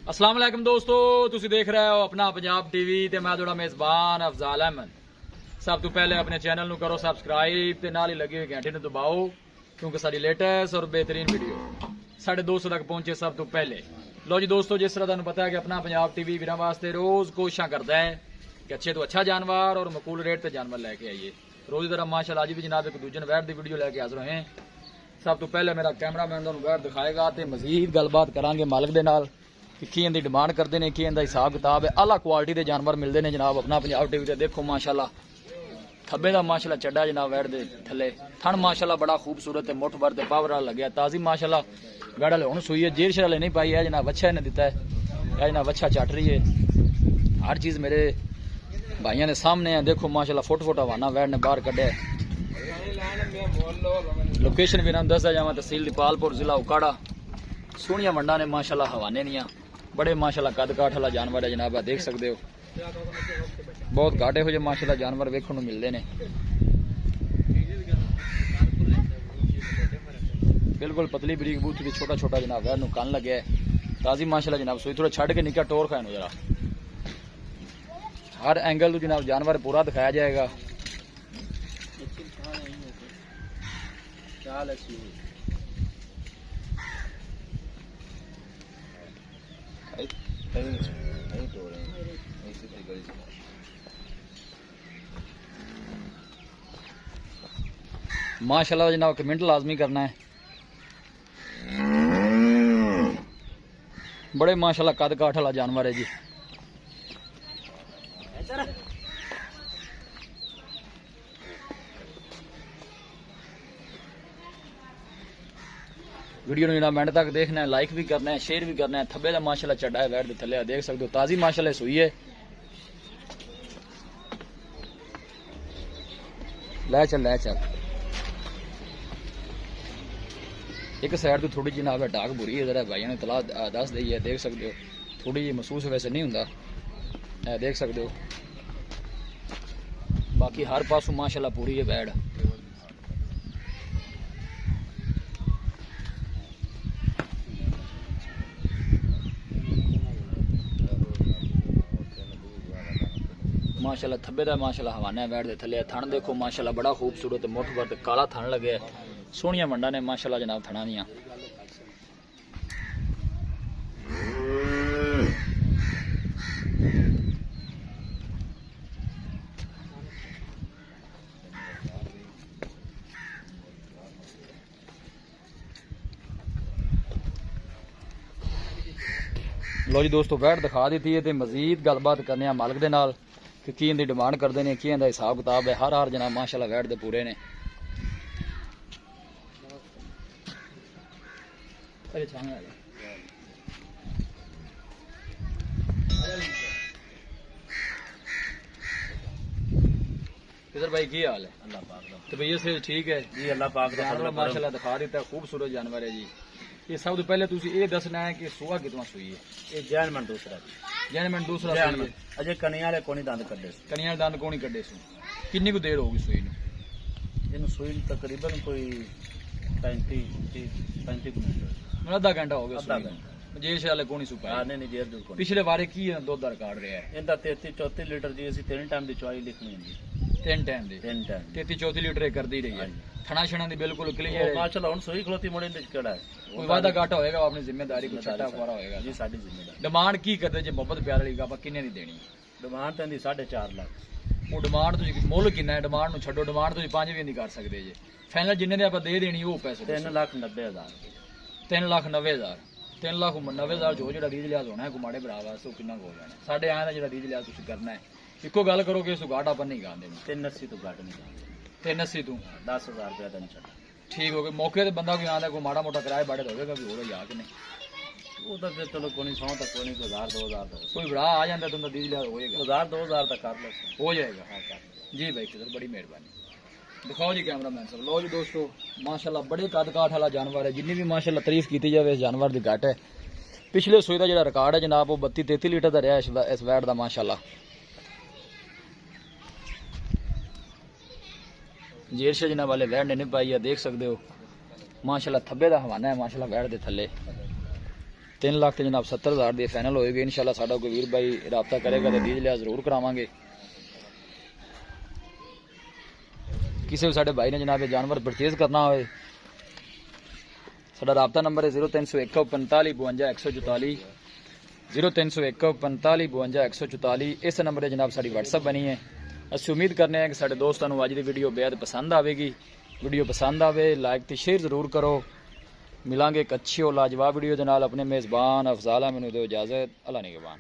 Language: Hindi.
अस्सलाम वालेकुम दोस्तों, तुसी देख रहे हो अपना पंजाब टीवी ते मैं थोड़ा मेजबान अफजाल अहमद। सब तो पहले अपने चैनल नु करो सब्सक्राइब ते नाल ही लगी हुई घंटी नु दबाओ, क्योंकि साडी लेटेस्ट और बेहतरीन वीडियो 250 तक पहुंचे सब तो पहले। लो जी दोस्तों, जिस तरह तुहानू पता है कि अपना पंजाब टीवी वीरां वास्ते रोज कोशिशां करदा है कि अच्छे तो अच्छा जानवर और मकूल रेट ते जानवर लैके आइए। रोज की तरह माशाअल्लाह अज भी जनाब एक दूजे वैट की वीडियो लैके हाजिर होए। सब तो पहले मेरा कैमरामैन तुहानू वैट दिखाएगा ते मजीद गलबात करांगे मालिक दे नाल कि की इनकी डिमांड करते हैं, की इनका हिसाब किताब है। आला क्वालिटी के जानवर मिलते हैं जनाब अपना पंजाब टीवी से। देखो माशाल्लाह थब्बे का माशाल्लाह चड्डा जनाब वैट दे थले, थन माशाल्लाह बड़ा खूबसूरत है, मुठ भर ते पावर वाला लगे ताजी माशाल्लाह। वैट वाले हुण सूई है, जेर शेर वाले नहीं पाई है जनाब, वच्छा इन्हें दिता है, यह जनाब वच्छा चट रही है। हर चीज़ मेरे भाइयों ने सामने है। देखो माशाल्लाह फुट फुट हवाना वैट ने बाहर कढ़िया। लोकेशन भी नाम दसदा जावा, तहसील दीपालपुर, जिला उकाड़ा। सोहनिया मंडा ने माशाल्लाह हवाने दियां, बड़े माशाल्लाह कद काठ वाला जानवर है जनाब, देख सकते हो। बहुत घाटे हो माशाल्लाह जानवर वेखण नूं मिलते हैं। बिल्कुल पतली बरीक बूथ की छोटा छोटा जनाब वैर नूं कन लगे ताजी माशाल्लाह जनाब। सोई थोड़ा छड़ के निक्का टोर खाए जरा, हर एंगल तो जनाब जानवर पूरा दिखाया जाएगा। माशाल्लाह जनाब कमेंट लाजमी करना है। बड़े माशाल्लाह कद काठ वाला जानवर है जी। वीडियो जनाब मिनट तक देखना है, लाइक भी करना है, शेयर भी करना है। थब्बे का माशाल्लाह चढ़ा है वैट दे थले, देख सकते हो। ताजी माशाल्लाह सुई है। लै चल एक साइड तो थोड़ी जनाब है डाक बुरी है, जरा भाइयों ने तला दस दी है, देख सकते हो। थोड़ी जी महसूस वैसे नहीं होंदा, देख सकते हो। बाकी हर पासों माशाल्लाह पूरी है वैट। माशाल्लाह थब्बे दा माशाल्लाह हवाना है वैट दे थले। थन देखो माशाल्लाह बड़ा खूबसूरत है, मुठ भर काला थन लगे। सोहनिया मंडा ने माशाल्लाह जनाब थना दियां। लो जी दोस्तों, वैट दिखा दी है, मजीद गलबात करने मालिक दे नाल कि की इनकी डिमांड करते हैं, की इनका हिसाब किताब है। हर जनाब माशाल्लाह वैट दे पूरे ने। किधर भाई की हाल है? अल्लाह पाक दा तो भैया से ठीक है जी, अल्लाह पाक दा जानवर माशाल्लाह दिखा देता है, खूबसूरत जानवर है जी। ये सब तो पहले तुसी ये दसना है कि सुआ कितना सुई है? ये जैनमन दूसरा अजय कनिया वाले कोनी दंद कड्डे, कनिया दंद कोनी कड्डे सु। कितनी को देर होगी सुई नु? सुई तकरीबन कोई 35 मिनट, आधा घंटा हो गया। आधा घंटा जेर वाले कोनी सुपा नहीं जेर दूर कोनी। पिछले बारे की दुध का रिकॉर्ड रहा है? इनका 33-34 लीटर जी असी 3 टाइम की चवाई लिखनी है। 3 टाइम दी 33-34 लीटर कर दी रही है। थना छना दी बिल्कुल क्लियर है माशाल्लाह। हुन सोई खलोती मोड़े ने केड़ा है, कोई वादा घाटा होएगा अपनी जिम्मेदारी को छटा फुआरा होएगा जी। साडी जिम्मेदारी। डिमांड की करदे जे मोहब्बत प्यार वाली गप किन्ने दी देनी? डिमांड तो इनकी 4.5 लाख। वो डिमांड तुसी मुੱਲ किन्ना है? डिमांड नु छड्डो, डिमांड तुसी 5 भी नहीं कर सकदे जे। फाइनल जिन्ने दे आप दे देनी वो पैसे 3,90,000 3,90,000 3,90,000 जो जेड़ा रीज लिहाज होना है को माड़े भरा वास्ते किन्ना हो जाना। साडे आया दा जेड़ा रीज लिहाज तुसी करना है, इको गल करो कि इस घाटा पर नहीं गांदे। 380 तो घट नहीं जांदे, 380 तू 10,000 रुपया तो नहीं छड्डा। ठीक हो गए। मौके ते बंदा कोई आंदा कोई माड़ा मोटा किराया बाड़े होगा भी होगा या कि नहीं? वो तो फिर चलो कोई 100 तक कोई नहीं, 1,000-2,000 तो कोई बड़ा आ जाता तुम रीज लिहाज होएगा, 1,000-2,000 तक कर लो, हो जाएगा। हाँ कर जी भाई, किधर बड़ी मेहरबानी। दिखाओ जी कैमरा मैन सब। लो जी दोस्तों, माशाल्लाह बड़े कद काठ वाला जानवर है। जिन्नी भी माशाल्लाह तारीफ की जाए इस जानवर की घट है। पिछले सूई का जो रिकॉर्ड है जनाब वो 32-33 लीटर का रहा इस वैट का माशाल्लाह। जेर शजना वाले वैट ने नहीं पाई है, देख सकते हो। माशाल्लाह थब्बे का हवाना है माशाल्लाह वैट के थले। 3 ਲੱਖ ਤੇ ਜਨਾਬ 70,000 ਦੀ ਫਾਈਨਲ ਹੋਏਗੀ ਇਨਸ਼ਾਅੱਲਾ। ਸਾਡਾ ਕੋਈ ਵੀਰ ਭਾਈ ਰਾਬਤਾ ਕਰੇਗਾ ਤਾਂ ਡੀਲ ਲਿਆ ਜ਼ਰੂਰ ਕਰਾਵਾਂਗੇ। ਕਿਸੇ ਵੀ ਸਾਡੇ ਭਾਈ ਨੇ ਜਨਾਬ ਇਹ ਜਾਨਵਰ ਪਰਚੇਜ਼ ਕਰਨਾ ਹੋਵੇ, ਸਾਡਾ ਰਾਬਤਾ ਨੰਬਰ ਹੈ 0301 45 52 144 0301 45 52 144। ਇਸ ਨੰਬਰ ਤੇ ਜਨਾਬ ਸਾਡੀ WhatsApp ਬਣੀ ਹੈ। ਅਸੀਂ ਉਮੀਦ ਕਰਨੇ ਹਾਂ ਕਿ ਸਾਡੇ ਦੋਸਤਾਂ ਨੂੰ ਅੱਜ ਦੀ ਵੀਡੀਓ ਬੇहद ਪਸੰਦ ਆਵੇਗੀ। ਵੀਡੀਓ ਪਸੰਦ ਆਵੇ ਲਾਈਕ ਤੇ ਸ਼ੇਅਰ ਜ਼ਰੂਰ ਕਰੋ। ਮਿਲਾਂਗੇ ਇੱਕ ਅੱਛੀ और लाजवाब वीडियो ਦੇ ਨਾਲ। ਆਪਣੇ ਮੇਜ਼ਬਾਨ ਅਫਜ਼ਾਲ ਅਹਿਮਦ ਨੂੰ ਦਿਓ ਇਜਾਜ਼ਤ। ਅੱਲਾ ਨਿਗਹਿਬਾਨ।